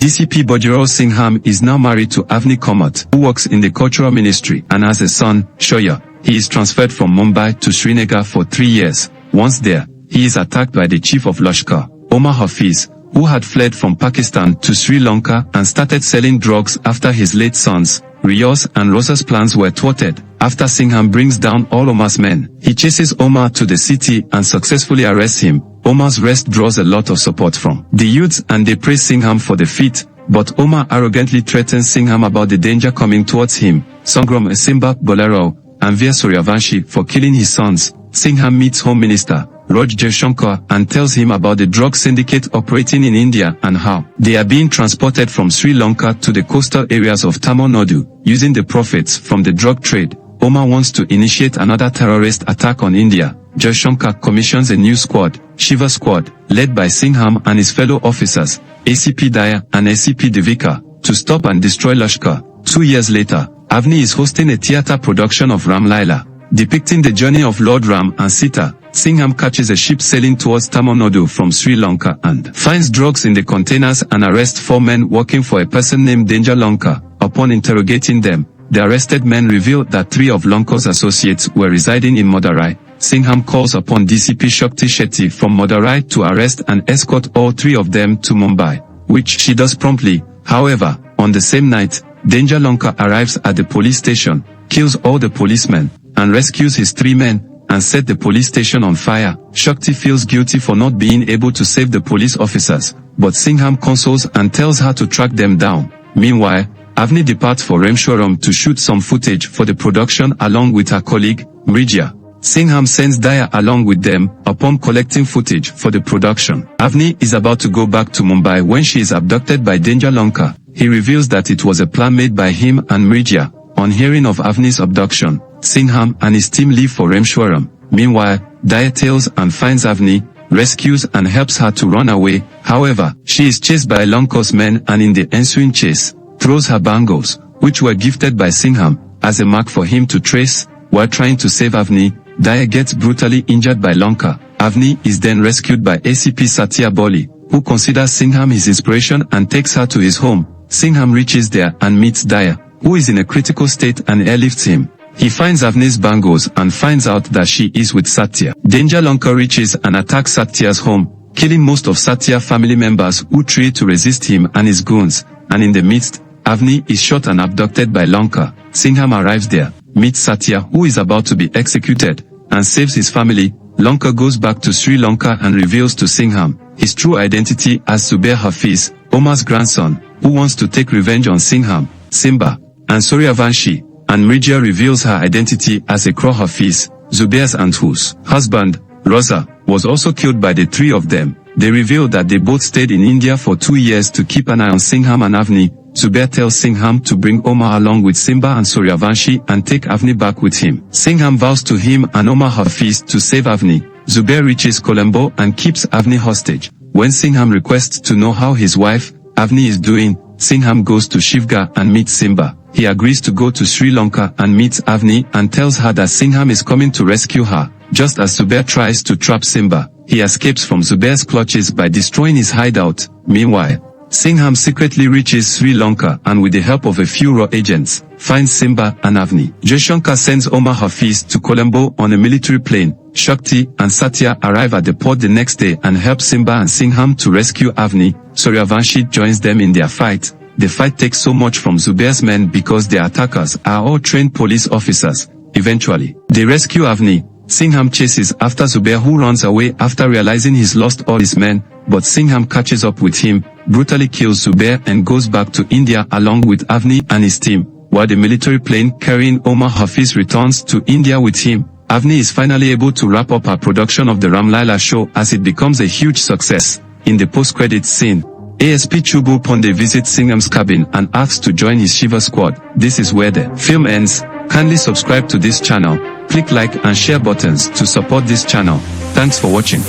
DCP Bajirao Singham is now married to Avni Kamat, who works in the cultural ministry and has a son, Shoya. He is transferred from Mumbai to Srinagar for 3 years. Once there, he is attacked by the chief of Lashkar, Omar Hafiz, who had fled from Pakistan to Sri Lanka and started selling drugs after his late sons, Riyaz and Rosa's plans were thwarted. After Singham brings down all Omar's men, he chases Omar to the city and successfully arrests him. Omar's arrest draws a lot of support from the youths and they praise Singham for the feat, but Omar arrogantly threatens Singham about the danger coming towards him. Sangram Asimba Bolero and Veer Suryavanshi for killing his sons. Singham meets Home Minister Raj Shankar and tells him about the drug syndicate operating in India and how they are being transported from Sri Lanka to the coastal areas of Tamil Nadu, using the profits from the drug trade. Omar wants to initiate another terrorist attack on India. Jaishankar commissions a new squad, Shiva Squad, led by Singham and his fellow officers, ACP Daya and ACP Devika, to stop and destroy Lashkar. 2 years later, Avni is hosting a theatre production of Ram Laila, depicting the journey of Lord Ram and Sita. Singham catches a ship sailing towards Tamil Nadu from Sri Lanka and finds drugs in the containers and arrests 4 men working for a person named Danger Lanka. Upon interrogating them, the arrested men revealed that 3 of Lanka's associates were residing in Madurai. Singham calls upon DCP Shakti Shetty from Madurai to arrest and escort all 3 of them to Mumbai, which she does promptly. However, on the same night, Danger Lanka arrives at the police station, kills all the policemen, and rescues his 3 men, and set the police station on fire. Shakti feels guilty for not being able to save the police officers, but Singham consoles and tells her to track them down. Meanwhile, Avni departs for Rameshwaram to shoot some footage for the production along with her colleague, Mridja. Singham sends Daya along with them. Upon collecting footage for the production, Avni is about to go back to Mumbai when she is abducted by Danger Lanka. He reveals that it was a plan made by him and Mridja. On hearing of Avni's abduction, Singham and his team leave for Rameshwaram. Meanwhile, Daya tails and finds Avni, rescues and helps her to run away. However, she is chased by Lanka's men and in the ensuing chase, throws her bangles, which were gifted by Singham, as a mark for him to trace. While trying to save Avni, Daya gets brutally injured by Lanka. Avni is then rescued by ACP Satya Boli, who considers Singham his inspiration and takes her to his home. Singham reaches there and meets Daya, who is in a critical state, and airlifts him. He finds Avni's bangles and finds out that she is with Satya. Danger Lanka reaches and attacks Satya's home, killing most of Satya's family members who try to resist him and his goons, and in the midst, Avni is shot and abducted by Lanka. Singham arrives there, meets Satya who is about to be executed, and saves his family. Lanka goes back to Sri Lanka and reveals to Singham his true identity as Zubair Hafiz, Omar's grandson, who wants to take revenge on Singham, Simba, and Suryavanshi. And Mridja reveals her identity as Ikra Hafiz, Zubair's aunt whose husband, Rosa, was also killed by the 3 of them. They reveal that they both stayed in India for 2 years to keep an eye on Singham and Avni. Zubair tells Singham to bring Omar along with Simba and Suryavanshi and take Avni back with him. Singham vows to him and Omar Hafiz to save Avni. Zubair reaches Colombo and keeps Avni hostage. When Singham requests to know how his wife, Avni, is doing, Singham goes to Shivgarh and meets Simba. He agrees to go to Sri Lanka and meets Avni and tells her that Singham is coming to rescue her. Just as Zubair tries to trap Simba, he escapes from Zubair's clutches by destroying his hideout. Meanwhile, Singham secretly reaches Sri Lanka and with the help of a few raw agents, finds Simba and Avni. Jaishankar sends Omar Hafiz to Colombo on a military plane. Shakti and Satya arrive at the port the next day and help Simba and Singham to rescue Avni. Suryavanshi joins them in their fight. The fight takes so much from Zubair's men because their attackers are all trained police officers. Eventually, they rescue Avni. Singham chases after Zubair, who runs away after realizing he's lost all his men, but Singham catches up with him, brutally kills Zubair and goes back to India along with Avni and his team. While the military plane carrying Omar Hafiz returns to India with him, Avni is finally able to wrap up her production of the Ram Laila show as it becomes a huge success. In the post-credits scene, ASP Chubul Ponde visits Singham's cabin and asks to join his Shiva squad. This is where the film ends. Kindly subscribe to this channel, click like and share buttons to support this channel. Thanks for watching.